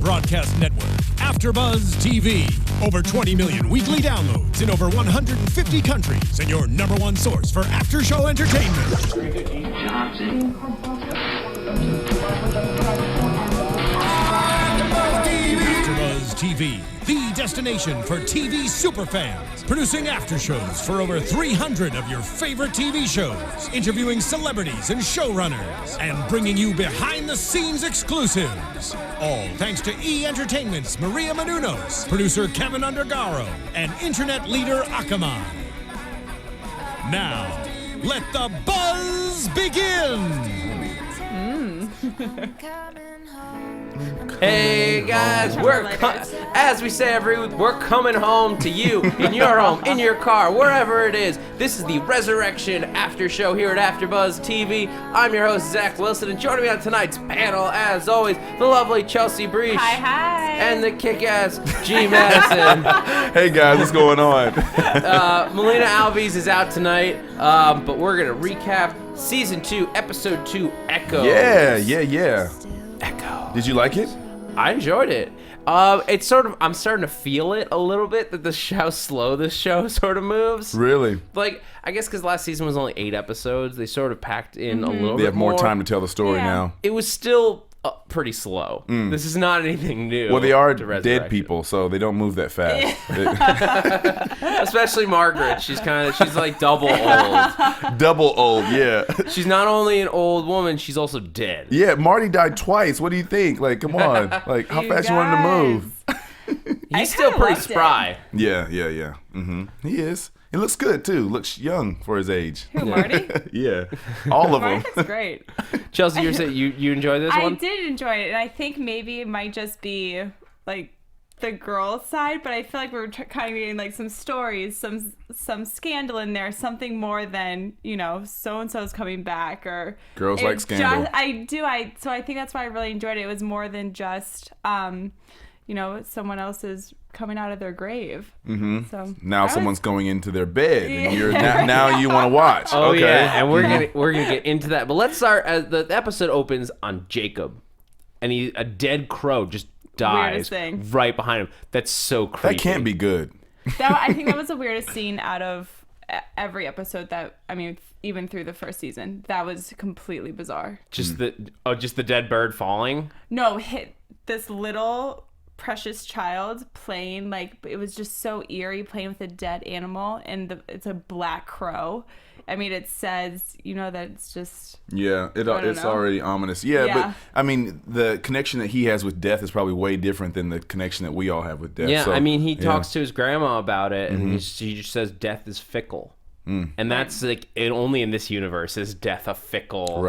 broadcast network, AFTERBUZZ TV. Over 20 million weekly downloads in over 150 countries, and your number one source for after-show entertainment. AFTERBUZZ TV, the destination for TV superfans, producing after shows for over 300 of your favorite TV shows, interviewing celebrities and showrunners, and bringing you behind-the-scenes exclusives. All thanks to E! Entertainment's Maria Menounos, producer Kevin Undergaro, and internet leader Akamai. Now, let the buzz begin! Hey guys, as we say every week, we're coming home to you, in your home, in your car, wherever it is. This is the Resurrection After Show here at AfterBuzz TV. I'm your host, Zach Wilson, and joining me on tonight's panel, as always, the lovely Chelsea Briche. Hi. And the kick-ass G Madison. Hey guys, what's going on? Melina Alves is out tonight, but we're going to recap Season 2, Episode 2, Echo. Yeah. Echo. Did you like it? I enjoyed it. It's sort of, I'm starting to feel it a little bit that how slow this show sort of moves. Really? Like, I guess because last season was only 8 episodes, they sort of packed in a little bit more. They have more time to tell the story now. It was still pretty slow. This is not anything new. Well, they are dead people, so they don't move that fast. Especially Margaret. She's like double old. Double old, yeah. She's not only an old woman, she's also dead. Yeah, Marty died twice. What do you think? Like, come on. Like, how fast you want him to move? He's still pretty spry. Yeah. He is. He looks good, too. Looks young for his age. Who, Marty? Yeah. All of them. Marty's great. Chelsea, you're saying you enjoyed this one? I did enjoy it, and I think maybe it might just be, like, the girl side, but I feel like we're kind of getting, like, some stories, some scandal in there, something more than, so-and-so's coming back, or... Girls like scandal. So I think that's why I really enjoyed it. It was more than just, someone else is coming out of their grave. Mm-hmm. So now someone's going into their bed, and you're now you want to watch. Oh, okay. Yeah, and we're gonna get into that. But let's start. As the episode opens on Jacob, and a dead crow just dies right behind him. That's so creepy. That can't be good. I think that was the weirdest scene out of every episode. Even through the first season, that was completely bizarre. Just the dead bird falling. No, hit this little precious child playing, like, it was just so eerie, playing with a dead animal, and it's a black crow. I mean, it says, that it's just... Yeah, it's already ominous. Yeah, but, I mean, the connection that he has with death is probably way different than the connection that we all have with death. Yeah, so, I mean, he talks to his grandma about it, and he just says death is fickle. And that's, like, only in this universe is death a fickle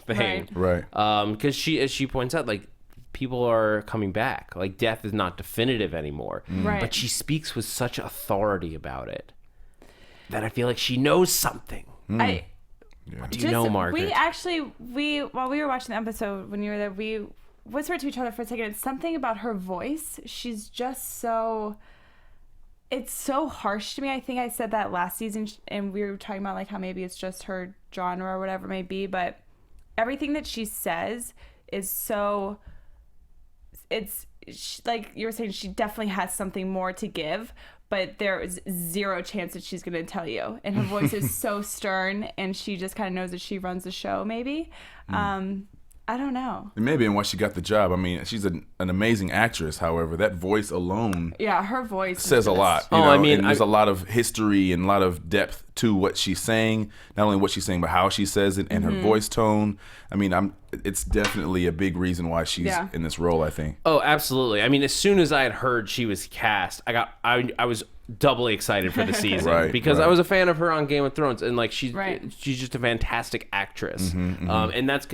thing. Right. Because as she points out, like, people are coming back. Like, death is not definitive anymore. Right. But she speaks with such authority about it that I feel like she knows something. What do you know, Margaret? While we were watching the episode, when you were there, we whispered to each other for a second. It's something about her voice. She's just so... It's so harsh to me. I think I said that last season, and we were talking about, like, how maybe it's just her genre or whatever it may be, but everything that she says is so... like you were saying, she definitely has something more to give, but there is zero chance that she's going to tell you. And her voice is so stern, and she just kind of knows that she runs the show, maybe. I don't know. It may be in why she got the job. I mean, she's an amazing actress. However, that voice alone, her voice says a lot. I mean, there's a lot of history and a lot of depth to what she's saying. Not only what she's saying, but how she says it and her voice tone. I mean, it's definitely a big reason why she's in this role, I think. Oh, absolutely. I mean, as soon as I had heard she was cast, I was doubly excited for the season because I was a fan of her on Game of Thrones, and like she's just a fantastic actress, and that's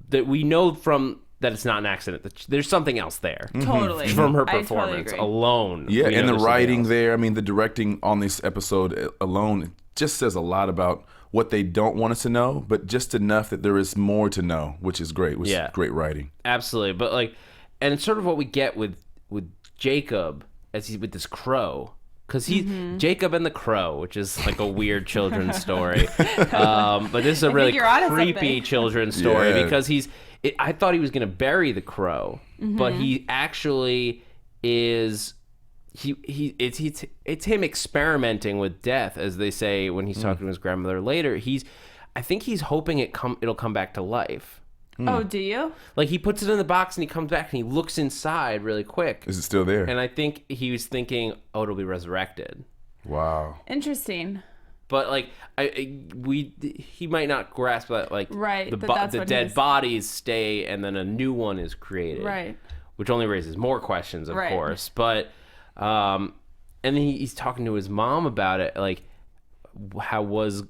that we know from that it's not an accident. That there's something else there. Totally. From her performance alone. Yeah, and the writing there. I mean, the directing on this episode alone just says a lot about what they don't want us to know, but just enough that there is more to know, which is great. Which is great writing. Absolutely. But like, and it's sort of what we get with Jacob as he's with this crow. Because he's Jacob and the Crow, which is like a weird children's story. But this is a really creepy children's story because I thought he was going to bury the crow, but he actually is. It's him experimenting with death, as they say when he's talking to his grandmother later. I think he's hoping it'll come back to life. Oh, do you? Like, he puts it in the box and he comes back and he looks inside really quick. Is it still there? And I think he was thinking, oh, it'll be resurrected. Wow. Interesting. But like he might not grasp that, like, right, the dead bodies stay and then a new one is created. Right. Which only raises more questions, of course. But and then he's talking to his mom about it, like, why was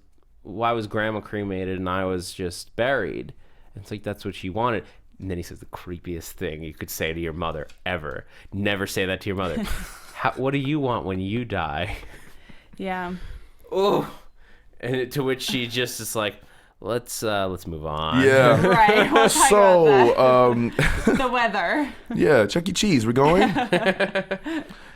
grandma cremated and I was just buried? And it's like, that's what she wanted. And then he says the creepiest thing you could say to your mother ever. Never say that to your mother. What do you want when you die? Yeah. Oh. And to which she just is like, let's move on. Yeah. Right. We'll talk about that. The weather. Yeah, Chuck E. Cheese, we're going?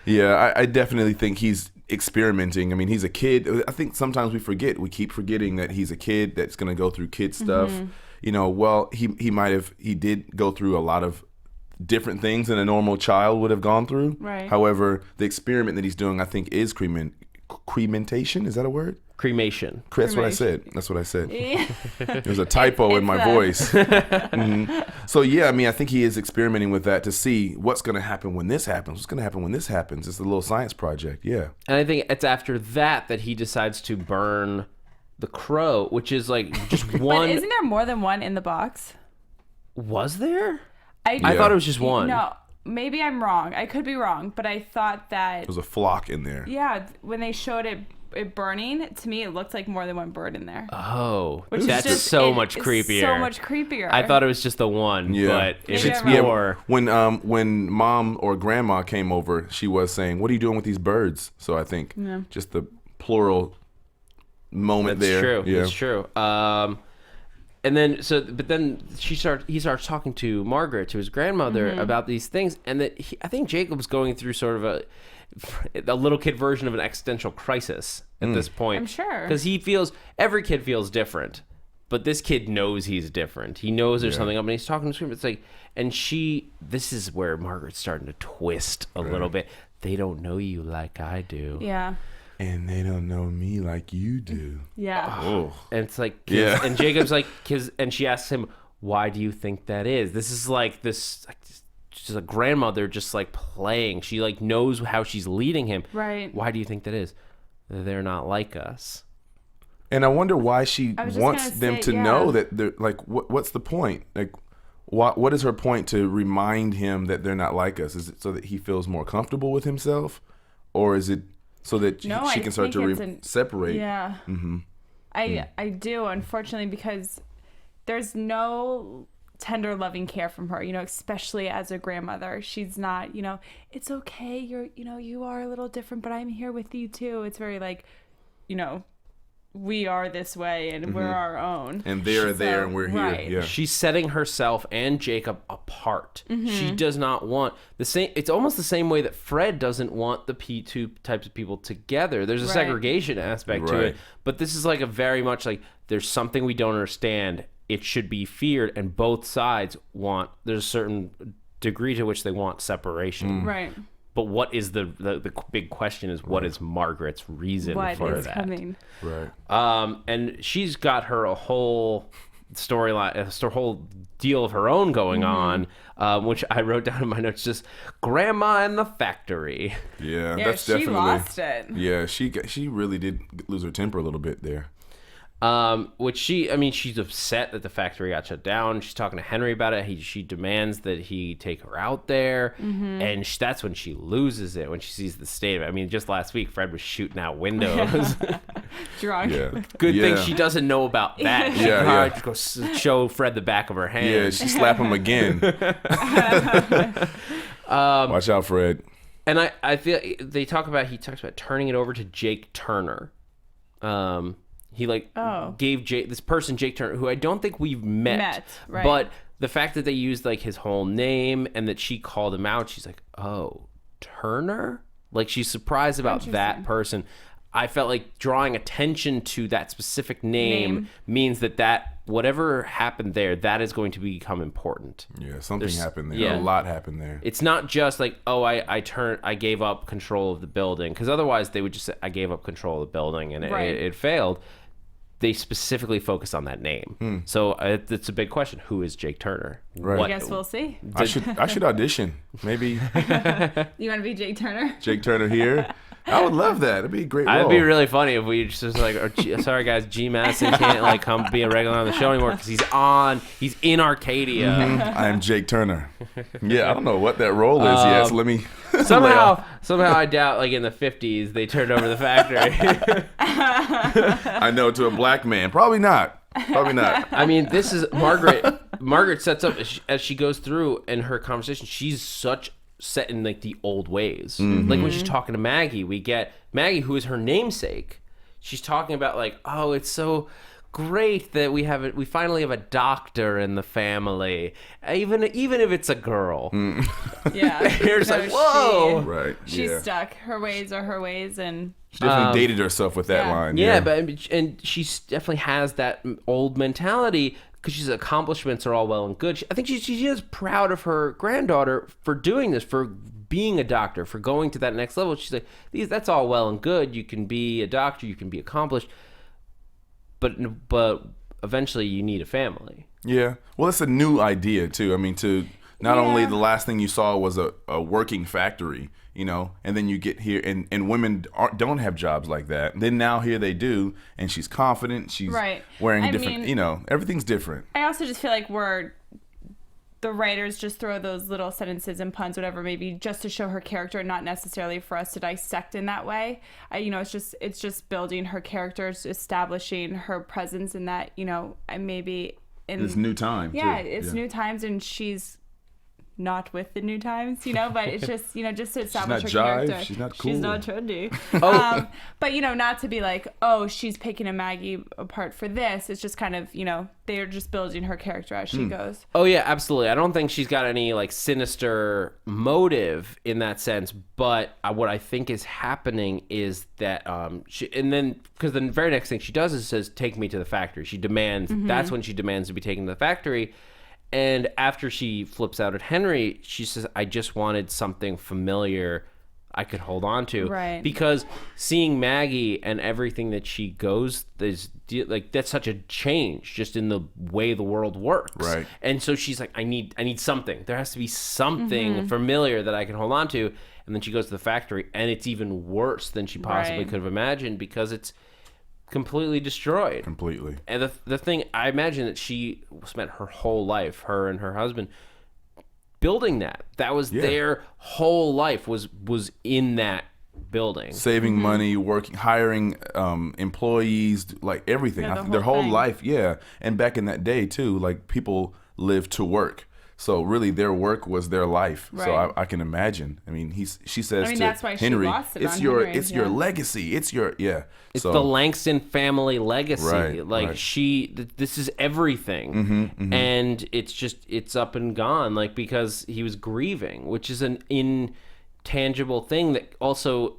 Yeah, I definitely think he's experimenting. I mean, he's a kid. I think sometimes we keep forgetting that he's a kid that's going to go through kid stuff. You know, well, he did go through a lot of different things than a normal child would have gone through. Right. However, the experiment that he's doing, I think, is cremation. Is that a word? Cremation. That's what I said. That's what I said. Yeah. There's a typo in my voice. So, yeah, I mean, I think he is experimenting with that to see what's going to happen when this happens. What's going to happen when this happens? It's a little science project, yeah. And I think it's after that he decides to burn the crow, which is like just one. But isn't there more than one in the box? Was there? I thought it was just one. No, maybe I'm wrong. I could be wrong, but I thought that... There was a flock in there. Yeah, when they showed it burning, to me it looked like more than one bird in there. Oh, which that's is just, so much creepier. So much creepier. I thought it was just the one, but if it's more... When mom or grandma came over, she was saying, what are you doing with these birds? So I think just the plural moment that's there. True. Yeah. That's true. And then he starts talking to Margaret, to his grandmother, about these things, and that I think Jacob's going through sort of a little kid version of an existential crisis at this point. I'm sure, because every kid feels different, but this kid knows he's different. He knows there's something up, and he's talking to him. It's like, and this is where Margaret's starting to twist a little bit. They don't know you like I do. Yeah. And they don't know me like you do. Yeah. Oh. And it's like, and Jacob's like, and she asks him, why do you think that is? This is like just a grandmother just like playing. She like knows how she's leading him. Right. Why do you think that is? They're not like us. And I wonder why she wants them to know that they're like, what's the point? Like, what is her point to remind him that they're not like us? Is it so that he feels more comfortable with himself? Or is it so that she can start to separate? Yeah. I do, unfortunately, because there's no tender, loving care from her, especially as a grandmother. She's not, it's okay. You are a little different, but I'm here with you too. It's very like, we are this way and we're our own. And they're there and we're here. Yeah. She's setting herself and Jacob apart. She does not want the same. It's almost the same way that Fred doesn't want the two types of people together. There's a segregation aspect to it. But this is like a very much like, there's something we don't understand. It should be feared. And both sides there's a certain degree to which they want separation. Right. But what is the big question is, what is Margaret's reason for that? What is coming? Right. And she's got her a whole storyline, a whole deal of her own going on, which I wrote down in my notes, just Grandma in the Factory. Yeah, that's definitely... she lost it. Yeah, she really did lose her temper a little bit there. Which she's upset that the factory got shut down. She's talking to Henry about it. She demands that he take her out there, and that's when she loses it, when she sees the state of it. I mean, just last week, Fred was shooting out windows. Drunk. Yeah. Good thing she doesn't know about that. She probably go show Fred the back of her hand. Yeah, she slap him again. Watch out, Fred. And I feel he talks about turning it over to Jake Turner. He gave this person, Jake Turner, who I don't think we've met, right. But the fact that they used like his whole name and that she called him out, she's like, oh, Turner? Like, she's surprised about that person. I felt like drawing attention to that specific name means that whatever happened there, that is going to become important. Yeah, something happened there. A lot happened there. It's not just like, oh, I gave up control of the building, because otherwise they would just say, I gave up control of the building, and it failed. They specifically focus on that name. So it's a big question. Who is Jake Turner? Right. I guess we'll see. I should audition. Maybe. You want to be Jake Turner? Jake Turner here. I would love that. It'd be a great role. It'd be really funny if we just like, sorry guys, G Madison can't like come be a regular on the show anymore because he's in Arcadia. I am Jake Turner. Yeah, I don't know what that role is yet. So let me. Somehow I doubt like in the 50s they turned over the factory. I know, to a black man. Probably not. I mean, this is Margaret. Margaret sets up as she goes through in her conversation. She's such set in like the old ways. Like when she's talking to Maggie, we get Maggie, who is her namesake. She's talking about like, oh, it's so great that we finally have a doctor in the family, even if it's a girl. Yeah, you're just like, whoa, right? She's stuck. Her ways are her ways, and she definitely dated herself with that line. Yeah, but she definitely has that old mentality. Because she's accomplishments are all well and good. I think she is proud of her granddaughter for doing this, for being a doctor, for going to that next level. She's like, that's all well and good. You can be a doctor, you can be accomplished, but eventually you need a family. Yeah. Well, it's a new idea too. I mean, not only the last thing you saw was a working factory, you know, and then you get here and women don't have jobs like that. And then now here they do, and she's confident. She's wearing different, you know, everything's different. I also just feel like the writers just throw those little sentences and puns, whatever, maybe just to show her character, not necessarily for us to dissect in that way. It's just building her characters, establishing her presence in that, you know, and maybe in this new time. Yeah, it's new times, and she's not with the new times, you know, but it's just, you know, just to establish her character. She's not cool. She's not trendy. But, you know, not to be like, oh, she's picking a Maggie apart for this. It's just kind of, you know, they're just building her character as she goes. Oh, yeah, absolutely. I don't think she's got any, like, sinister motive in that sense. But what I think is happening is that because the very next thing she does is says, take me to the factory. She demands, that's when she demands to be taken to the factory. And after she flips out at Henry, she says, I just wanted something familiar I could hold on to. Right. Because seeing Maggie and everything that she goes, that's such a change just in the way the world works. Right. And so she's like, I need something. There has to be something familiar that I can hold on to. And then she goes to the factory, and it's even worse than she possibly could have imagined, because it's completely destroyed. Completely. And the thing, I imagine that she spent her whole life, her and her husband, building that. That was their whole life was in that building. Saving money, working, hiring employees, like everything. Yeah, their whole life, And back in that day too, like people lived to work. So really, their work was their life. Right. So I can imagine. I mean, she says to that's why Henry, she lost it it's on your Henry, it's your legacy. It's your It's the Langston family legacy. Right, this is everything, and it's up and gone. Like, because he was grieving, which is an intangible thing that also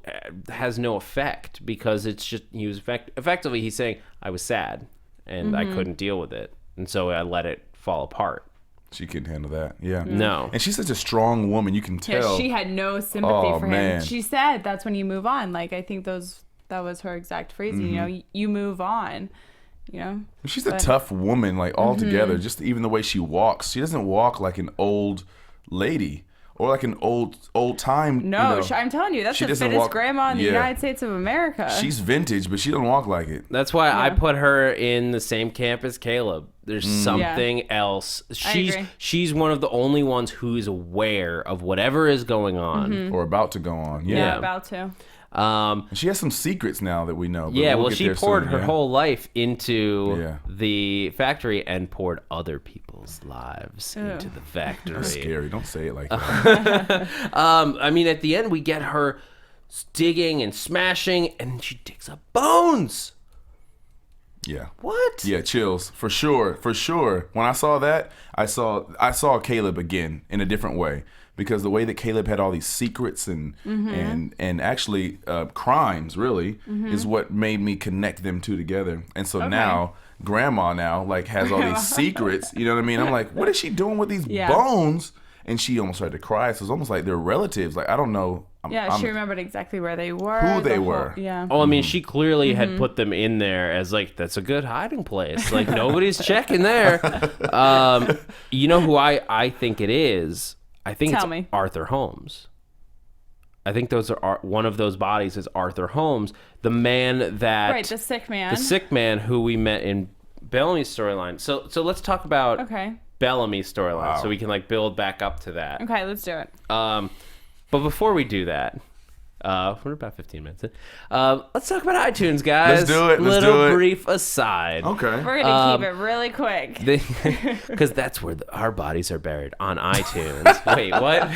has no effect, because it's just he was effectively he's saying, I was sad and I couldn't deal with it, and so I let it fall apart. She couldn't handle that. Yeah. No. And she's such a strong woman. You can tell. Yeah, she had no sympathy for him. Man. She said that's when you move on. Like, I think that was her exact phrasing. You know, you move on. You know. She's a tough woman, like altogether. Just even the way she walks. She doesn't walk like an old lady or like an old time. No, you know, I'm telling you, that's the fittest grandma in the United States of America. She's vintage, but she don't walk like it. That's why I put her in the same camp as Caleb. There's something else. She's one of the only ones who's aware of whatever is going on or about to go on. Yeah, about to. She has some secrets now that we know. But she poured her whole life into the factory and poured other people's lives into the factory. That's scary. Don't say it like that. I mean, at the end, we get her digging and smashing, and she digs up bones. Yeah. What? Yeah, chills for sure. When I saw that, I saw Caleb again in a different way, because the way that Caleb had all these secrets and actually crimes really is what made me connect them two together. And so now grandma like has all these secrets, you know what I mean? I'm like, what is she doing with these bones? And she almost started to cry. So it's almost like they're relatives. Like, I don't know. She remembered exactly where they were. Who they were. Yeah. Oh, I mean, she clearly had put them in there as like, that's a good hiding place. Like, nobody's checking there. You know who I think it is? I think it's Arthur Holmes. I think those are one of those bodies is Arthur Holmes, the man that the sick man. The sick man who we met in Bellamy's storyline. So let's talk about Bellamy's storyline so we can like build back up to that. Okay, let's do it. But before we do that, we're about 15 minutes in. Let's talk about iTunes, guys. Let's do it. Little brief aside. Okay. We're gonna keep it really quick because that's where our bodies are buried, on iTunes. Wait, what?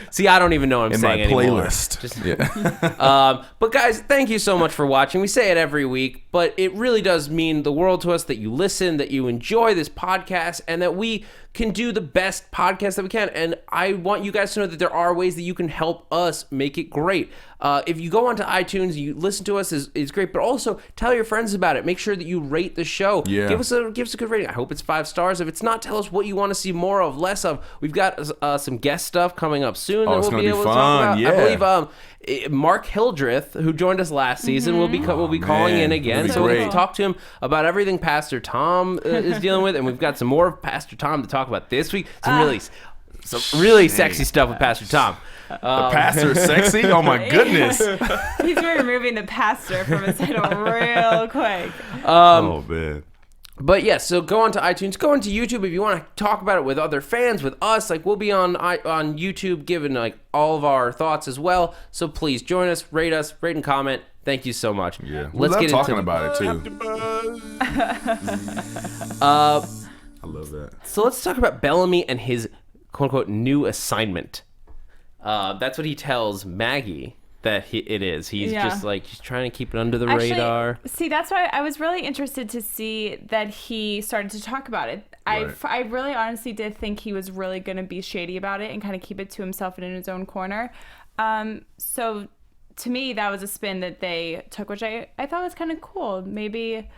See, I don't even know what I'm saying anymore. In my playlist. But guys, thank you so much for watching. We say it every week, but it really does mean the world to us that you listen, that you enjoy this podcast, and that we can do the best podcast that we can. And I want you guys to know that there are ways that you can help us make it great. If you go onto iTunes, you listen to us, is great, but also tell your friends about it. Make sure that you rate the show. Yeah. Give us a good rating. I hope it's 5 stars. If it's not, tell us what you want to see more of, less of. We've got some guest stuff coming up soon that we'll be able to talk about. Yeah. I believe Mark Hildreth, who joined us last season, will be calling in again. So we can talk to him about everything Pastor Tom is dealing with, and we've got some more of Pastor Tom to talk about this week. Some really sexy stuff with Pastor Tom. The pastor is sexy? Oh my goodness. He's removing the pastor from his title real quick. Oh man. But yeah, so go onto iTunes, go onto YouTube if you want to talk about it with other fans, with us. Like, we'll be on YouTube giving like all of our thoughts as well. So please join us, rate and comment. Thank you so much. Yeah, let's get talking about it too. I love that. So let's talk about Bellamy and his quote unquote new assignment. That's what he tells Maggie that it is. He's just like, he's trying to keep it under the radar. See, that's why I was really interested to see that he started to talk about it. Right. I really honestly did think he was really going to be shady about it and kind of keep it to himself and in his own corner. So to me, that was a spin that they took, which I thought was kind of cool. Maybe...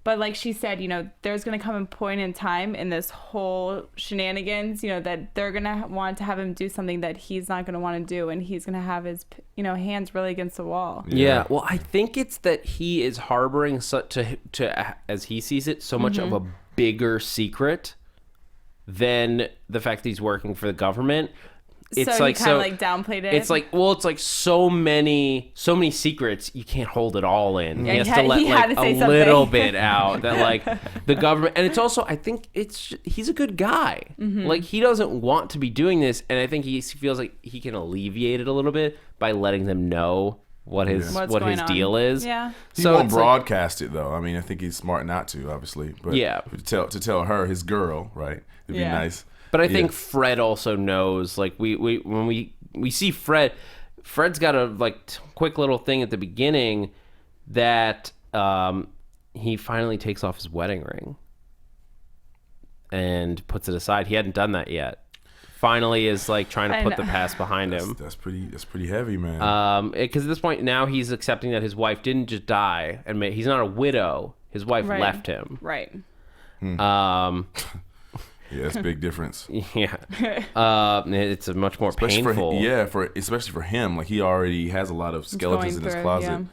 But like she said, you know, there's going to come a point in time in this whole shenanigans, you know, that they're going to want to have him do something that he's not going to want to do. And he's going to have his, you know, hands really against the wall. Yeah. Well, I think it's that he is harboring, to as he sees it, so much of a bigger secret than the fact that he's working for the government. It's so like he kind of like downplayed it. It's like, well, it's like so many secrets, you can't hold it all in. Yeah, he has to let like a little bit out that like the government. And it's also, I think he's a good guy. Like, he doesn't want to be doing this, and I think he feels like he can alleviate it a little bit by letting them know what his deal is. Yeah. He won't broadcast it though. I mean, I think he's smart not to, obviously. But to tell her, his girl, right? It'd be nice. But I think Fred also knows, like, when we see Fred's got a like quick little thing at the beginning that he finally takes off his wedding ring and puts it aside. He hadn't done that yet. Finally is like trying to put the past behind him. That's pretty heavy, man. Because at this point now he's accepting that his wife didn't just die, and he's not a widow. His wife left him. Right. Yeah, it's a big difference. Yeah. It's a much more painful. Especially for him. Like, he already has a lot of skeletons in his closet. Yeah.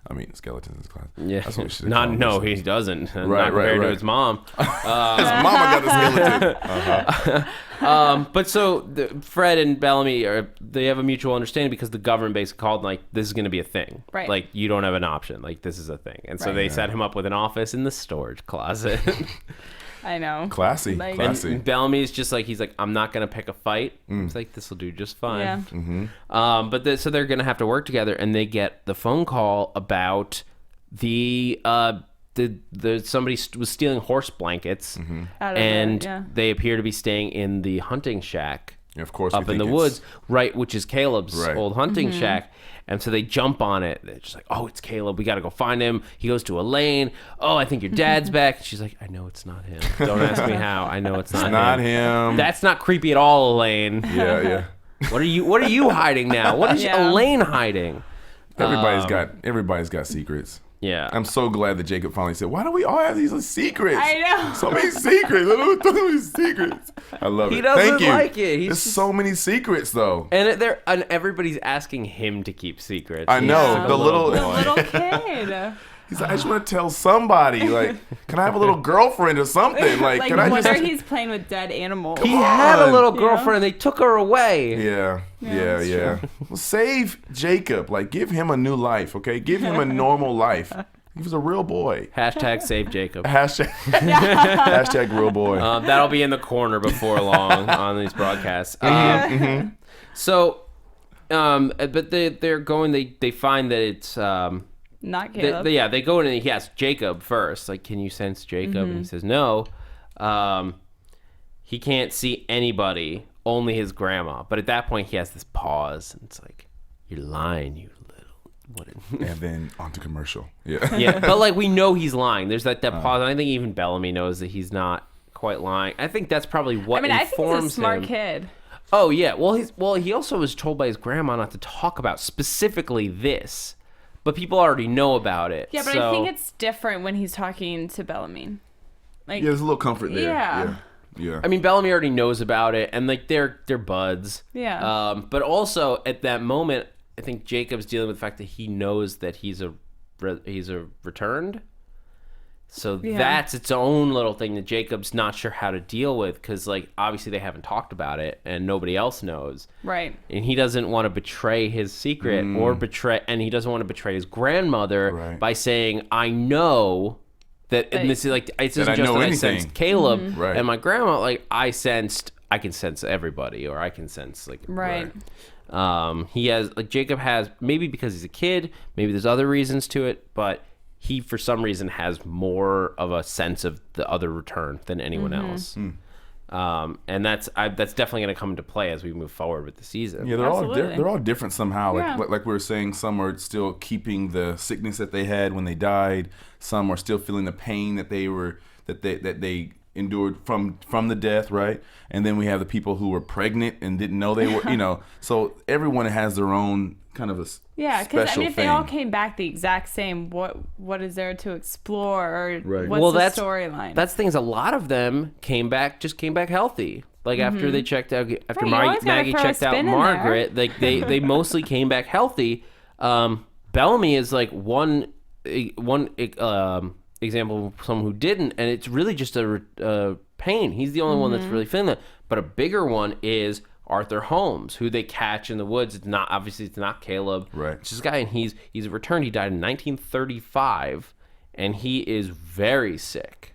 I mean, skeletons in his closet. Yeah. That's what we should No, he doesn't. Not compared to his mom. His mama got the skeleton. But so Fred and Bellamy, they have a mutual understanding because the government basically called, like, this is going to be a thing. Right. Like, you don't have an option. Like, this is a thing. And so they set him up with an office in the storage closet. I know. Classy. And Bellamy's just like, he's like, I'm not going to pick a fight. It's like, this will do just fine. Yeah. But so they're going to have to work together, and they get the phone call about the somebody was stealing horse blankets, and they appear to be staying in the hunting shack. Yeah, of course, up in the woods, right, which is Caleb's old hunting shack. And so they jump on it. They're just like, oh, it's Caleb. We got to go find him. He goes to Elaine. Oh, I think your dad's back. She's like, I know it's not him. Don't ask me how. I know it's not him. Not him. That's not creepy at all, Elaine. Yeah. What are you hiding now? What is Elaine hiding? Everybody's got secrets. Yeah. I'm so glad that Jacob finally said, why do we all have these secrets? I know. So many secrets. So many secrets. I love it. He doesn't Thank you. like it. There's so many secrets, though. And everybody's asking him to keep secrets. I know. The little kid. He's like, I just want to tell somebody. Like, can I have a little girlfriend or something? Like can I whether he's playing with dead animals. He had a little girlfriend. They took her away. Yeah. Well, save Jacob. Like, give him a new life, okay? Give him a normal life. He was a real boy. Hashtag save Jacob. Hashtag real boy. That'll be in the corner before long on these broadcasts. So, but they're going. They find that it's. Not Caleb. They go in and he asks Jacob first, like, can you sense Jacob? And he says no. He can't see anybody, only his grandma. But at that point, he has this pause, and it's like, you're lying, you little. And then on to commercial. Yeah. Yeah, but like we know he's lying. There's that pause. And I think even Bellamy knows that he's not quite lying. I think that's probably what informs him. I think he's a smart kid. Oh yeah. Well, he also was told by his grandma not to talk about specifically this. But people already know about it. Yeah, but I think it's different when he's talking to Bellamy. Like, there's a little comfort there. Yeah. I mean, Bellamy already knows about it, and like they're buds. Yeah. But also at that moment, I think Jacob's dealing with the fact that he knows that he's a returned. So that's its own little thing that Jacob's not sure how to deal with, because like obviously they haven't talked about it and nobody else knows. Right. And he doesn't want to betray his secret and he doesn't want to betray his grandmother by saying, I know that, and this is like, it's not just that I sensed Caleb and my grandma, like I can sense everybody, or I can sense like, he has, like Jacob has, maybe because he's a kid, maybe there's other reasons to it, but he, for some reason, has more of a sense of the other return than anyone else. And that's definitely going to come into play as we move forward with the season. Yeah, they're all different somehow. Like we were saying, some are still keeping the sickness that they had when they died. Some are still feeling the pain that they endured from the death, right? And then we have the people who were pregnant and didn't know they were, So everyone has their own kind of a because if they all came back the exact same, what is there to explore, or what's the storyline? That's the thing, is a lot of them came back healthy. Like after they checked out, Maggie checked out Margaret, like they mostly came back healthy. Bellamy is like one example of someone who didn't, and it's really just a pain. He's the only one that's really feeling that. But a bigger one is Arthur Holmes, who they catch in the woods. It's not Caleb. Right. It's this guy, and he's returned. He died in 1935, and he is very sick.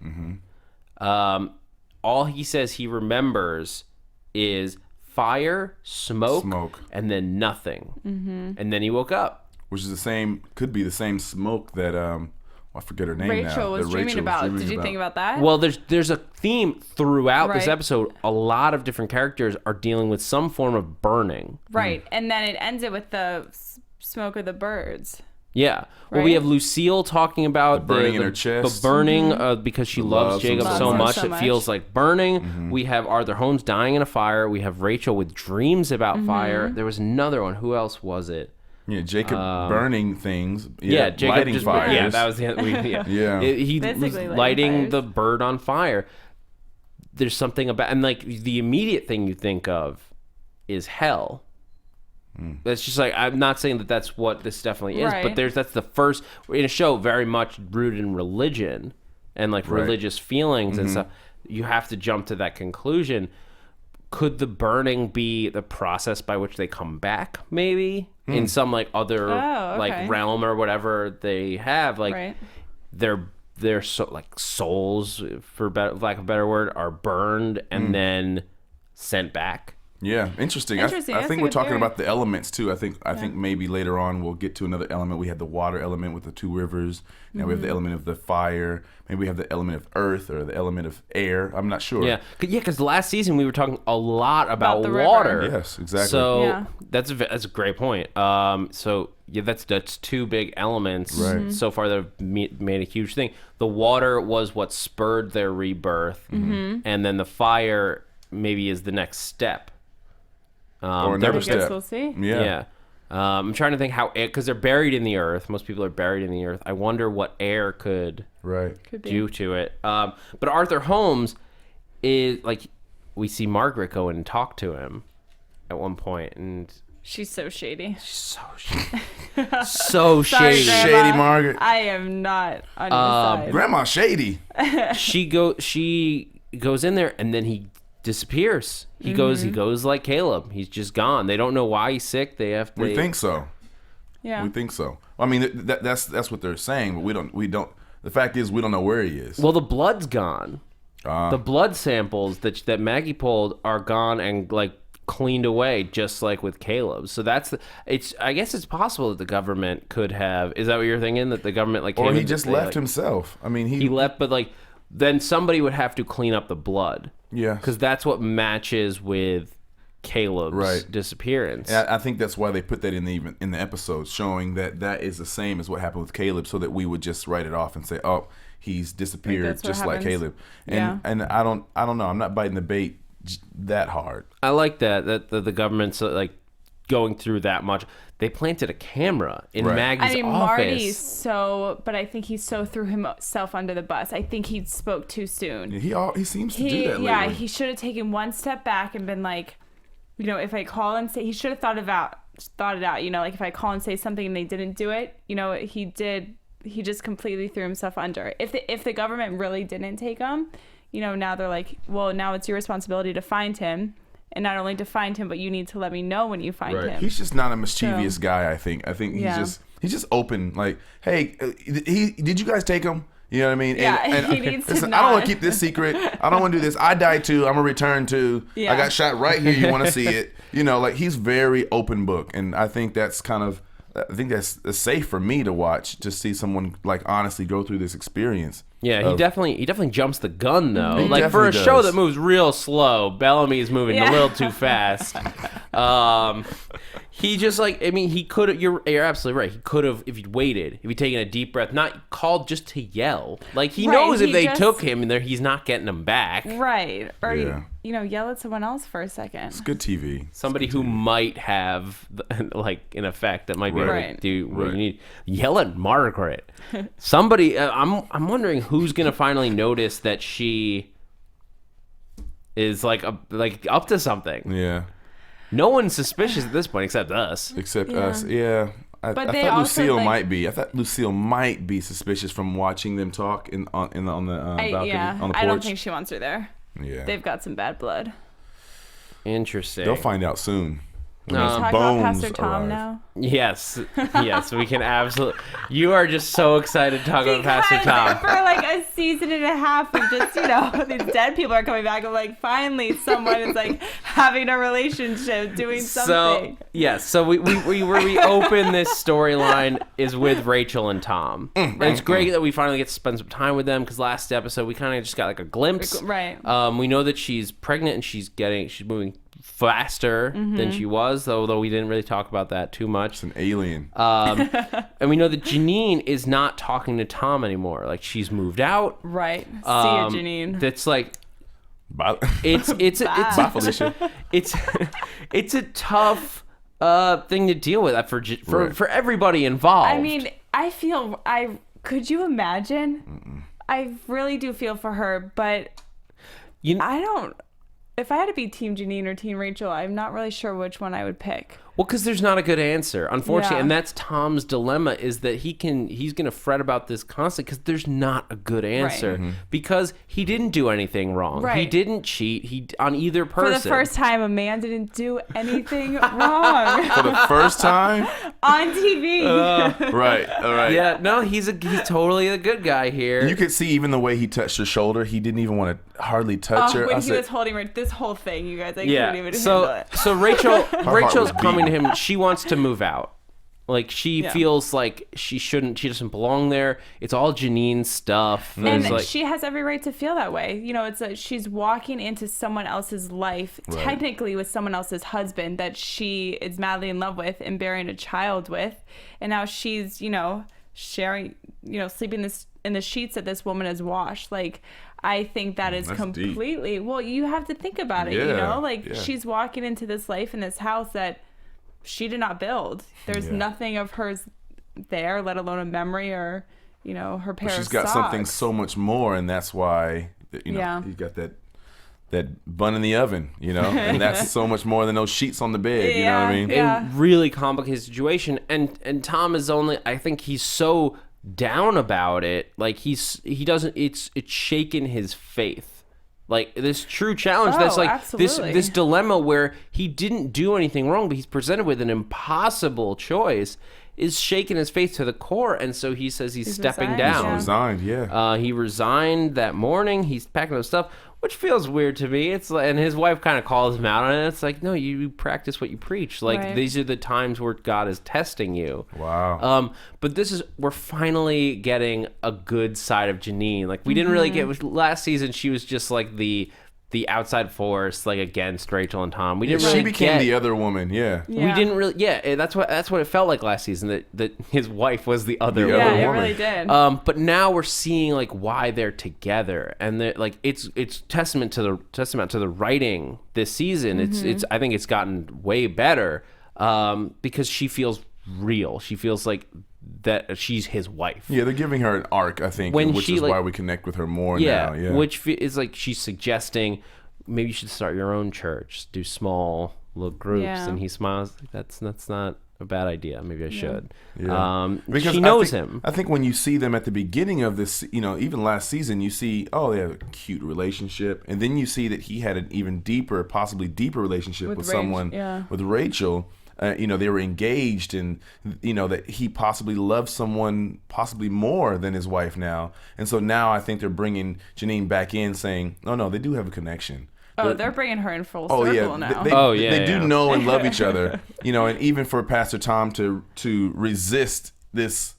All he says he remembers is fire, smoke, and then nothing. And then he woke up. Which is could be the same smoke that I forget her name now. Rachel was dreaming about. Did you think about that? Well, there's a theme throughout this episode. A lot of different characters are dealing with some form of burning. Right, and then it ends it with the smoke of the birds. Yeah. Well, we have Lucille talking about the burning in her chest. The burning because she loves Jacob so much. It feels like burning. We have Arthur Holmes dying in a fire. We have Rachel with dreams about fire. There was another one. Who else was it? Yeah, Jacob burning things. Jacob lighting just fires. Yeah, that was he was lighting the bird on fire. There's something about, and like the immediate thing you think of is hell. That's just like, I'm not saying that that's what this definitely is, but that's the first in a show very much rooted in religion and like religious feelings and stuff. You have to jump to that conclusion. Could the burning be the process by which they come back, maybe in some like other like realm or whatever they have, like their like souls, for lack of a better word, are burned and then sent back. Yeah, interesting. I think we're talking about the elements too. I think maybe later on we'll get to another element. We had the water element with the two rivers. Now we have the element of the fire. Maybe we have the element of earth or the element of air. I'm not sure. Yeah, because last season we were talking a lot about water. Yes, exactly. So that's a great point. So yeah, that's two big elements so far that have made a huge thing. The water was what spurred their rebirth, and then the fire maybe is the next step. Or another step. We'll see. Yeah. I'm trying to think how, because they're buried in the earth. Most people are buried in the earth. I wonder what air could do to it. But Arthur Holmes is like, we see Margaret go in and talk to him at one point, and she's so shady. She's so shady. So shady. Sorry, Shady Margaret. I am not on your side. Grandma shady. She goes in there, and then he disappears. He goes like Caleb. He's just gone. They don't know why he's sick. We think so. Yeah. We think so. I mean, that's what they're saying, but we don't. The fact is, we don't know where he is. Well, the blood's gone. The blood samples that Maggie pulled are gone and like cleaned away, just like with Caleb. So I guess it's possible that the government could have. Is that what you're thinking? That the government like? Or he just left himself. I mean, he left, but like then somebody would have to clean up the blood. Yeah, because that's what matches with Caleb's disappearance. And I think that's why they put that in the episode, showing that is the same as what happened with Caleb, so that we would just write it off and say, oh, he's disappeared just like Caleb. And I don't know. I'm not biting the bait that hard. I like that the government's like going through that much. They planted a camera in Maggie's office. Marty's but I think he so threw himself under the bus. I think he spoke too soon. He seems to do that lately. Yeah, he should have taken one step back and been like, if I call and say, he should have thought it out, like if I call and say something and they didn't do it, he just completely threw himself under. If the government really didn't take him, now they're like, well, now it's your responsibility to find him. And not only to find him, but you need to let me know when you find him. He's just not a mischievous guy, I think. I think he's just open. Like, hey, did you guys take him? You know what I mean? Yeah, he needs to I don't want to keep this secret. I don't want to do this. I died too. I'm going to return too. Yeah. I got shot right here. You want to see it? Like he's very open book. And I think that's that's safe for me to watch, to see someone like honestly go through this experience. Yeah, he definitely jumps the gun though. Like for a show that moves real slow, Bellamy's moving a little too fast. He just he could have. You're absolutely right. He could have, if he'd waited, if he'd taken a deep breath, not called just to yell. Like he knows if they took him, he's not getting him back. Right. Or yell at someone else for a second. It's good TV. Somebody who might have like an effect that might be able to do what you need. Yell at Margaret. Somebody. I'm wondering who's gonna finally notice that she is like up to something. Yeah. No one's suspicious at this point except us. Us, yeah. I thought Lucille might be. I thought Lucille might be suspicious from watching them talk on the balcony, on the porch. I don't think she wants her there. Yeah. They've got some bad blood. Interesting. They'll find out soon. Can we talk about Pastor Tom now? Yes, we can absolutely. You are just so excited to talk about Pastor Tom. For like a season and a half of just, these dead people are coming back. I'm like, finally, someone is like having a relationship, doing something. So we open this storyline is with Rachel and Tom. And it's great that we finally get to spend some time with them, because last episode we kind of just got like a glimpse. Right. We know that she's pregnant and she's moving faster than she was, although we didn't really talk about that too much. It's an alien. And we know that Janine is not talking to Tom anymore. Like, she's moved out. Right. See you, Janine. That's like, it's a tough thing to deal with for everybody involved. I mean, could you imagine? I really do feel for her, but I don't. If I had to be Team Janine or Team Rachel, I'm not really sure which one I would pick. Well, because there's not a good answer, unfortunately, and that's Tom's dilemma, is that he's going to fret about this constantly because there's not a good answer, because he didn't do anything wrong. He didn't cheat on either person. For the first time, a man didn't do anything wrong. For the first time? On TV. Right. All right. Yeah, no, he's totally the good guy here. You could see even the way he touched her shoulder. He didn't even want to hardly touch her. When he was holding her, this whole thing, you guys, couldn't even handle it. So Rachel's coming to him. She wants to move out. Like, she feels like she doesn't belong there. It's all Janine's stuff. And she has every right to feel that way. She's walking into someone else's life, technically with someone else's husband that she is madly in love with and bearing a child with. And now she's, sharing, sleeping in the sheets that this woman has washed. Like, I think that is completely deep. Well, you have to think about it, you know, like she's walking into this life in this house that she did not build. There's nothing of hers there, let alone a memory or, you know, her pair of socks. She's got something so much more, and that's why, you know, you got that bun in the oven, you know, and that's so much more than those sheets on the bed, you know what I mean? It really complicates the situation, and Tom is only, I think he's so down about it, like he doesn't, it's shaken his faith, like this true challenge that's like absolutely. this dilemma where he didn't do anything wrong, but he's presented with an impossible choice, is shaking his faith to the core, and so he says he's stepping down. He's resigned, he resigned that morning. He's packing up stuff, which feels weird to me. It's like, and his wife kind of calls him out on it. It's like, no, you practice what you preach. Like these are the times where God is testing you. Wow. But we're finally getting a good side of Janine. Like we didn't really get last season. She was just like the outside force, like against Rachel and Tom. We didn't really. She became the other woman. Yeah. We didn't really. Yeah, that's what it felt like last season. That his wife was the other woman. Yeah, it really did. But now we're seeing like why they're together, and like it's testament to the writing this season. It's I think it's gotten way better because she feels real. She feels like that she's his wife. Yeah, they're giving her an arc, I think, which is why we connect with her more now. Yeah, which is like she's suggesting maybe you should start your own church, do small little groups, and he smiles. That's not a bad idea. Maybe I should. Yeah. Because she knows him. I think when you see them at the beginning of this, you know, even last season, you see, they have a cute relationship, and then you see that he had an even deeper, possibly deeper relationship with someone, with Rachel. You know, they were engaged, and you know that he possibly loves someone possibly more than his wife now. And so now I think they're bringing Janine back in, saying, "Oh no, they do have a connection." They're bringing her in full circle now. They do know and love each other. You know, and even for Pastor Tom to resist this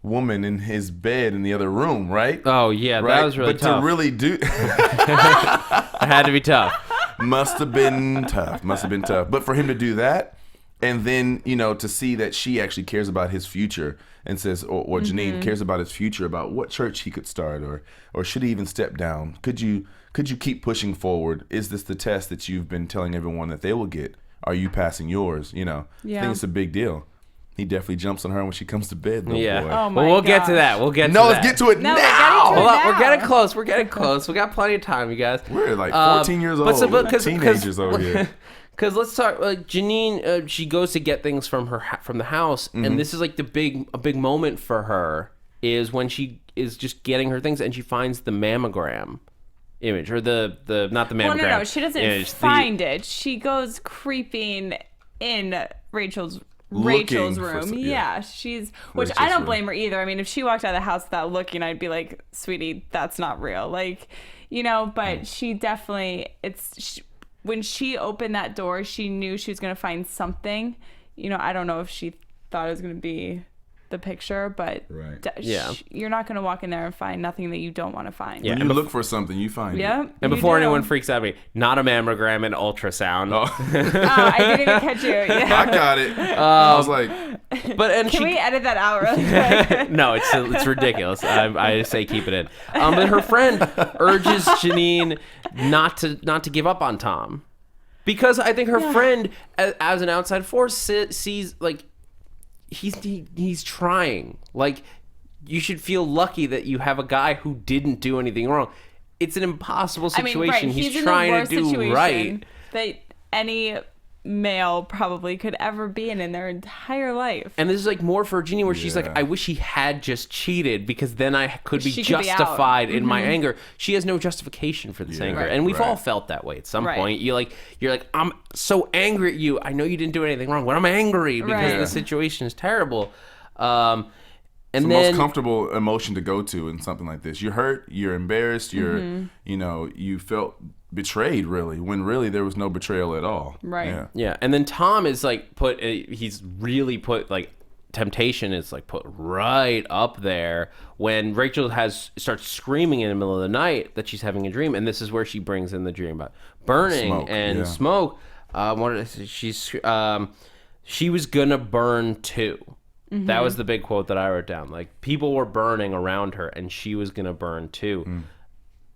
woman in his bed in the other room, right? Oh yeah, right? That was really tough. But to really do, it had to be tough. Must have been tough. But for him to do that. And then, you know, to see that she actually cares about his future and says, or Janine cares about his future, about what church he could start, or should he even step down? Could you keep pushing forward? Is this the test that you've been telling everyone that they will get? Are you passing yours? You know, I think it's a big deal. He definitely jumps on her when she comes to bed. Boy. Oh my we'll get to that. Let's get to it now. Hold on, we're getting close. We got plenty of time, you guys. We're like 14 years old. We're teenagers over here. Because let's talk. Janine, she goes to get things from the house, and this is like a big moment for her is when she is just getting her things, and she finds the mammogram image, or the not the mammogram. Well, no, she doesn't find it. She goes creeping in Rachel's room. She's which I don't blame her either. I mean, if she walked out of the house without looking, I'd be like, sweetie, that's not real. Like, you know, but she definitely when she opened that door, she knew she was going to find something. You know, I don't know if she thought it was going to be the picture, but you're not going to walk in there and find nothing that you don't want to find. Yeah, when you look for something, you find it. And before anyone freaks out, not a mammogram, an ultrasound. I didn't even catch you. Yeah. I got it. I was like, can we edit that out real quick? No, it's ridiculous. I say keep it in. But her friend urges Janine not to give up on Tom, because I think her friend, as an outside force, sees like. He's trying. Like, you should feel lucky that you have a guy who didn't do anything wrong. It's an impossible situation. I mean, he's trying to do right. That any male probably could ever be in their entire life. And this is like more for Virginia, where she's like, I wish he had just cheated, because then I could be justified in my anger. She has no justification for this anger, and we've all felt that way at some point. You're like, I'm so angry at you. I know you didn't do anything wrong, but I'm angry because the situation is terrible. And it's the most comfortable emotion to go to in something like this. You're hurt, you're embarrassed, you felt betrayed, really, when really there was no betrayal at all. Yeah. And then Tom is like he's really put like temptation is like put right up there when Rachel starts screaming in the middle of the night that she's having a dream, and this is where she brings in the dream about burning smoke. She was gonna burn too. Mm-hmm. That was the big quote that I wrote down. Like, people were burning around her, and she was gonna burn too.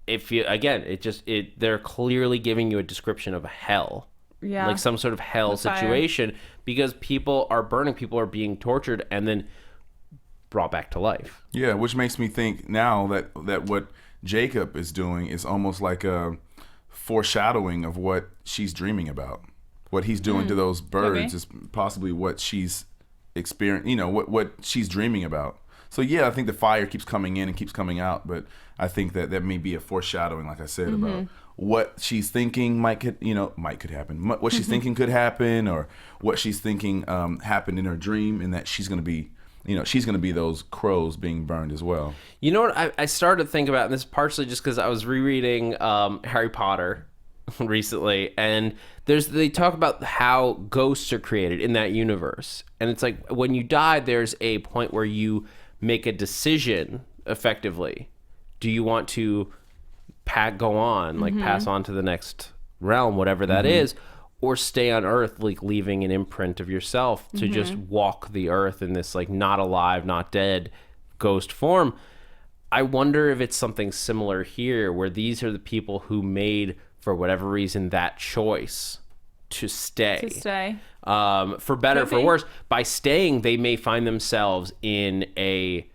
They're clearly giving you a description of hell. Yeah. Like some sort of hell situation, because people are burning, people are being tortured, and then brought back to life. Yeah, which makes me think now that what Jacob is doing is almost like a foreshadowing of what she's dreaming about. What he's doing to those birds is possibly what she's experiencing, you know, what she's dreaming about. So yeah, I think the fire keeps coming in and keeps coming out, but I think that may be a foreshadowing, like I said, about what she's thinking could happen. What she's thinking could happen, or what she's thinking happened in her dream, and that she's going to be, those crows being burned as well. You know what I started to think about, and this is partially just because I was rereading Harry Potter recently, and they talk about how ghosts are created in that universe, and it's like when you die, there's a point where you make a decision effectively. Do you want to go on, like pass on to the next realm, whatever that is, or stay on Earth, like leaving an imprint of yourself to just walk the Earth in this like not alive, not dead ghost form? I wonder if it's something similar here, where these are the people who made, for whatever reason, that choice to stay. For better, for worse. By staying, they may find themselves in a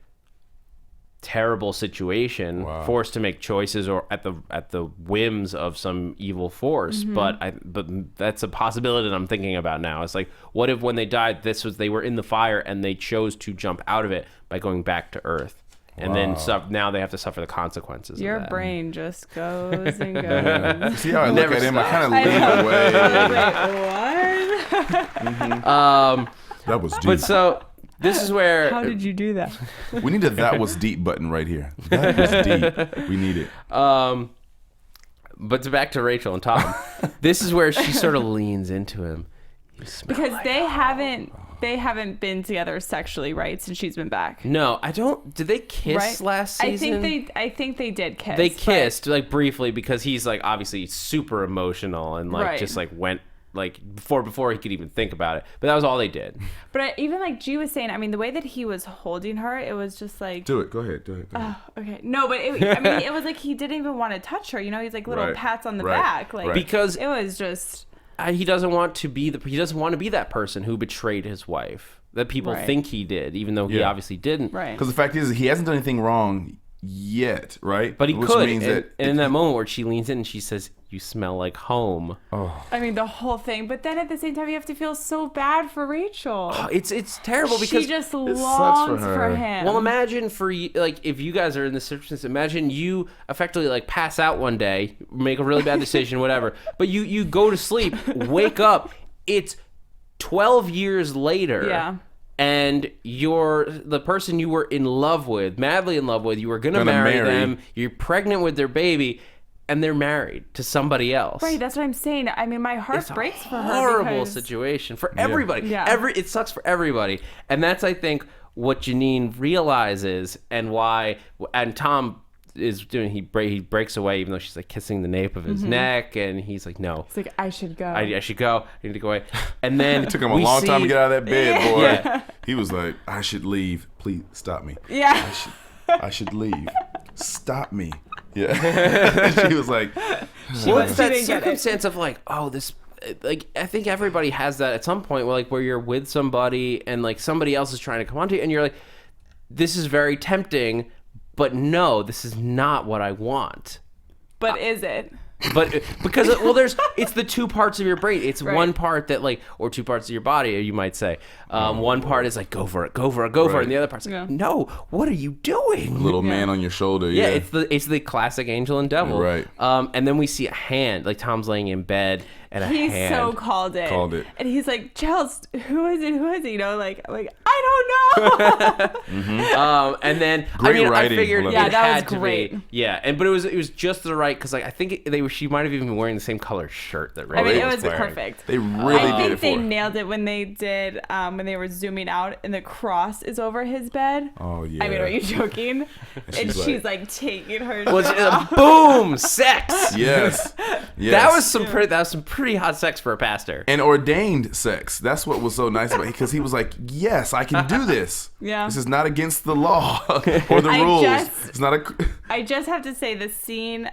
terrible situation, forced to make choices, or at the whims of some evil force. But that's a possibility that I'm thinking about now. It's like, what if when they died, they were in the fire and they chose to jump out of it by going back to Earth, and then now they have to suffer the consequences. Your of that. brain just goes and goes. See how I look at him? I kind of lean away. What? That was deep. But so this is where. How did you do that? We need a "that was deep" button right here. That was deep. We need it. But back to Rachel and Tom. This is where she sort of leans into him. Because they haven't been together sexually, right, since she's been back. No, I don't. Did they kiss last season? I think they did kiss. They kissed like briefly, because he's like obviously super emotional and like just like went like before he could even think about it. But that was all they did. But even like G was saying, I mean, the way that he was holding her, it was just like, do it. Go ahead. Okay. No, but it was like he didn't even want to touch her. You know, he's like little pats on the back, like because it was just. He doesn't want to be that person who betrayed his wife, that people think he did, even though he obviously didn't. Right. Because the fact is, he hasn't done anything wrong yet, right? But he could. And in that moment where she leans in and she says, "You smell like home." Oh. I mean, the whole thing. But then at the same time, you have to feel so bad for Rachel. It's terrible because she just longs for him. Well, imagine if you guys are in this situation, imagine you effectively like pass out one day, make a really bad decision, whatever. But you go to sleep, wake up, it's 12 years later. Yeah. And the person you were in love with, madly in love with, you were gonna marry them, you're pregnant with their baby, and they're married to somebody else. Right, that's what I'm saying. I mean, my heart breaks for her. Horrible situation for everybody. Yeah. It sucks for everybody. And that's, I think, what Janine realizes, and why, and Tom is doing, he breaks away, even though she's like kissing the nape of his neck, and he's like, no. It's like, I should go. I should go. I need to go away. And then it took him a long time to get out of that bed, boy. Yeah. He was like, I should leave. Please stop me. Yeah. I should leave. Stop me. Yeah. She was like, well, it's that circumstance of like, oh, this, like, I think everybody has that at some point where you're with somebody and like somebody else is trying to come onto you and you're like, this is very tempting, but no, this is not what I want. But is it? But because it's the two parts of your brain. It's one part that like, or two parts of your body, you might say. One part is like, go for it, and the other part's like, no, what are you doing? Little man on your shoulder. Yeah, it's the classic angel and devil. Right. And then we see a hand, like Tom's laying in bed, and a hand. He's so called it. And he's like, Chels, who is it? You know, like, I'm like, I don't know. And then great writing. I figured that was to great. Be, but it was just the right, because like I think she might have even been wearing the same color shirt that Ray it was was perfect. They really did it for I think they nailed it when they did when they were zooming out and the cross is over his bed. Oh yeah. I mean, are you joking? and she's like taking her. Boom, sex. Yes. That was some pretty hot sex for a pastor. And ordained sex. That's what was so nice about it, because he was like, yes, I can do this. Yeah. This is not against the law or the rules. It's not a. I just have to say the scene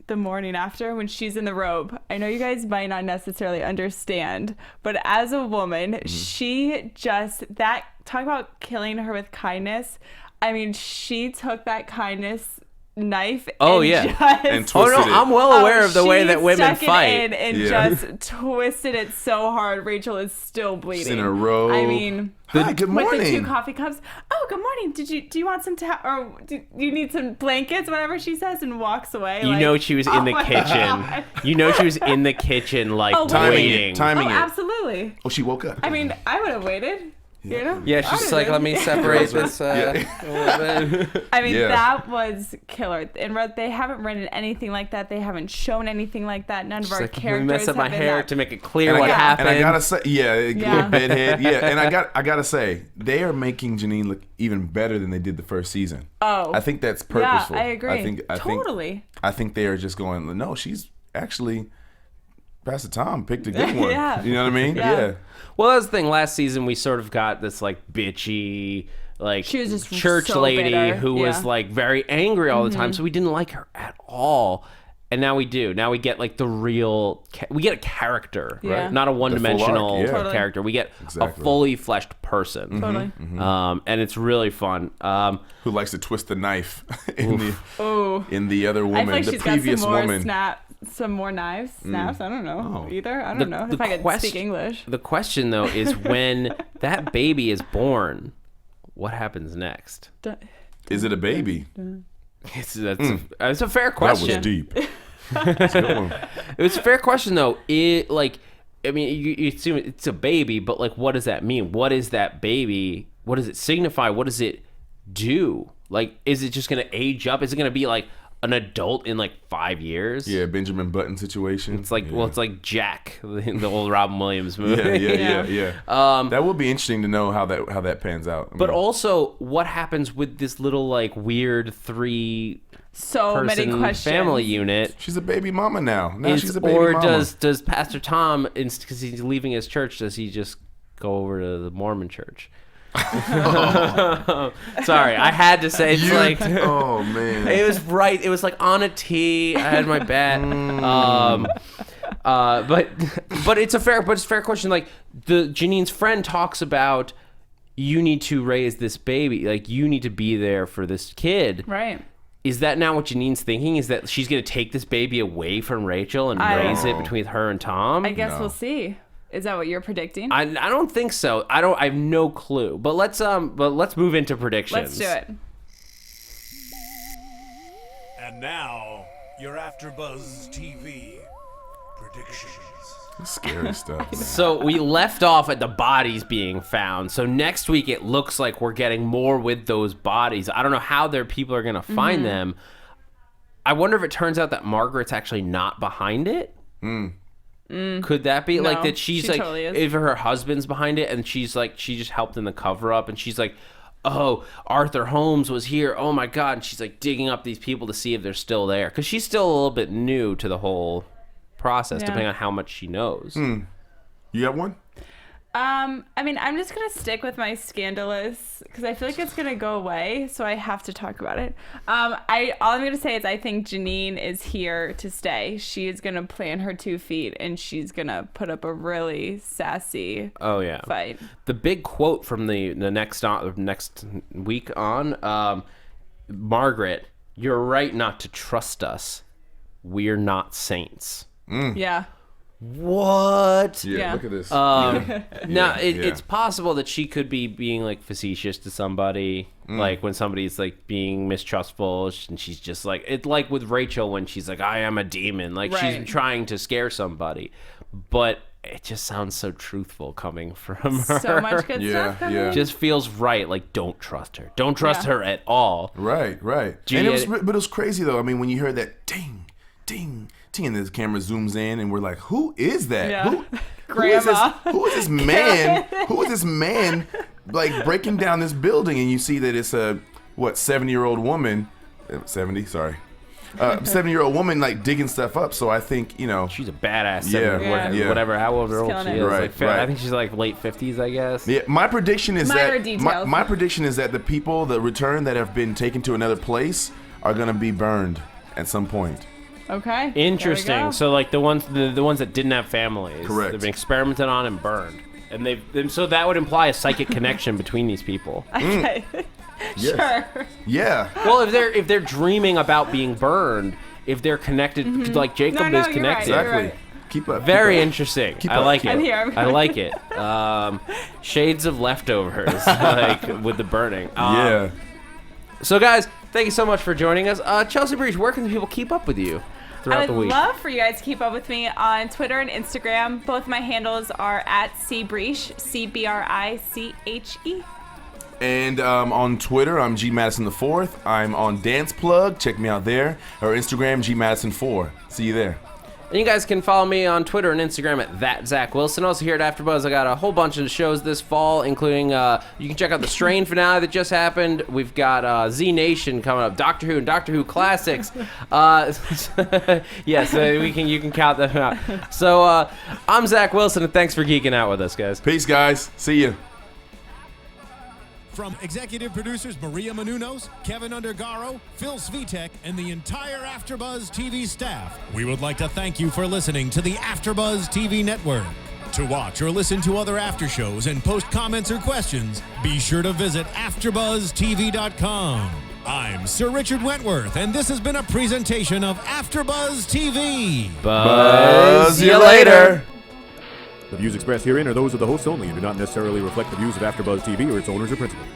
the morning after when she's in the robe. I know you guys might not necessarily understand, but as a woman, she just talk about killing her with kindness. I mean, she took that kindness knife and twisted it. I'm well aware of the way that women fight just twisted it so hard Rachel is still bleeding. She's in a robe. I mean, hi, good morning. With the 2 coffee cups. Oh, good morning. Do you want some or do you need some blankets, whatever she says, and walks away. You know she was in the kitchen. God. You know she was in the kitchen like waiting. Timing it. Absolutely. Oh, she woke up. I mean, I would have waited. You know? Yeah, she's like, let me separate this. I mean, that was killer. And they haven't written anything like that. They haven't shown anything like that. None of our characters. We mess up my hair to make it clear and what happened. And I gotta say, bedhead, And I gotta say, they are making Janine look even better than they did the first season. Oh, I think that's purposeful. Yeah, I agree. Totally. I think they are just going. No, she's actually. Pastor Tom picked a good one. Yeah. You know what I mean? Yeah. Well, that's the thing. Last season, we sort of got this like bitchy, like she was just church so lady bitter. who was like very angry all the time. So we didn't like her at all. And now we do. Now we get like the real. We get a character, right? Not a one-dimensional character. We get a fully fleshed person. Totally. And it's really fun. Who likes to twist the knife in the other woman, I feel like the previous woman. Some more knives, snaps. I don't know either. I don't know if I could speak English. The question though is when that baby is born, what happens next? Is it a baby? It's a fair question. That was deep. It was a fair question though. You assume it's a baby, but like, what does that mean? What is that baby? What does it signify? What does it do? Like, is it just gonna age up? Is it gonna be like an adult in like 5 years? Yeah, Benjamin Button situation. It's like it's like Jack, the old Robin Williams movie. Yeah. That will be interesting to know how that pans out. But also, what happens with this little like weird 3 many questions family unit? She's a baby mama now. She's a baby mama. Or does Pastor Tom, because he's leaving his church, does he just go over to the Mormon church? Sorry, I had to say oh man, it was right. It was like on a tee. I had my bet. But it's a fair question. Like Janine's friend talks about, you need to raise this baby. Like you need to be there for this kid. Right. Is that now what Janine's thinking? Is that she's going to take this baby away from Rachel and raise it between her and Tom? I guess we'll see. Is that what you're predicting? I don't think so. I have no clue. But let's move into predictions. Let's do it. And now, your AFTERBUZZ TV predictions. Scary stuff. So we left off at the bodies being found. So next week it looks like we're getting more with those bodies. I don't know how people are going to find them. I wonder if it turns out that Margaret's actually not behind it. Could that be like that? She's like, totally if her husband's behind it, and she's like, she just helped in the cover up, and she's like, oh, Arthur Holmes was here. Oh my God. And she's like digging up these people to see if they're still there. Cause she's still a little bit new to the whole process, depending on how much she knows. You have one? I mean, I'm just gonna stick with my scandalous because I feel like it's gonna go away, so I have to talk about it. All I'm gonna say is I think Janine is here to stay. She is gonna plant her 2 feet and she's gonna put up a really sassy fight. The big quote from the next week on, Margaret, you're right not to trust us. We're not saints. Yeah. What? Yeah, look at this. It's possible that she could be being like facetious to somebody, like when somebody's like being mistrustful, and she's just like, it's like with Rachel when she's like, I am a demon, like she's trying to scare somebody, but it just sounds so truthful coming from her. So much good stuff coming. It just feels right. Like, don't trust her. Don't trust her at all. Right. But it was crazy though. I mean, when you heard that ding, ding, and the camera zooms in, and we're like, "Who is that? Yeah. Who is this man? Who is this man? Like breaking down this building?" And you see that it's a 70-year-old woman, 70. Sorry, 70-year-old woman like digging stuff up. So I think, you know, she's a badass. Yeah. Whatever, however old she is. Right, I think she's like late 50s, I guess. Yeah, my prediction is that my prediction is that the people that return that have been taken to another place are gonna be burned at some point. Okay. Interesting. So like the ones that didn't have families, correct, they've been experimented on and burned, and so that would imply a psychic connection between these people. Okay. Yes. Sure. Yeah. Well, if they're dreaming about being burned, if they're connected, like Jacob is connected. Right, exactly. right. Keep up. Very interesting. I like it. I'm here. I like it. Shades of Leftovers, like with the burning. Yeah. So guys, thank you so much for joining us. Chelsea Briche, where can the people keep up with you throughout the week? I would love for you guys to keep up with me on Twitter and Instagram. Both my handles are at cbriche, CBRICHE. And on Twitter, I'm G Madison the 4th. I'm on Dance Plug. Check me out there. Or Instagram, G Madison 4. See you there. And you guys can follow me on Twitter and Instagram at @ZachWilson. Also here at AfterBuzz, I got a whole bunch of shows this fall, including you can check out the Strain finale that just happened. We've got Z Nation coming up, Doctor Who and Doctor Who classics. Yes, you can count them out. So I'm Zach Wilson, and thanks for geeking out with us, guys. Peace, guys. See you. From executive producers Maria Menounos, Kevin Undergaro, Phil Svitek, and the entire AfterBuzz TV staff, we would like to thank you for listening to the AfterBuzz TV network. To watch or listen to other after shows and post comments or questions, be sure to visit AfterBuzzTV.com. I'm Sir Richard Wentworth, and this has been a presentation of AfterBuzz TV. Buzz you later. The views expressed herein are those of the hosts only and do not necessarily reflect the views of AfterBuzz TV or its owners or principals.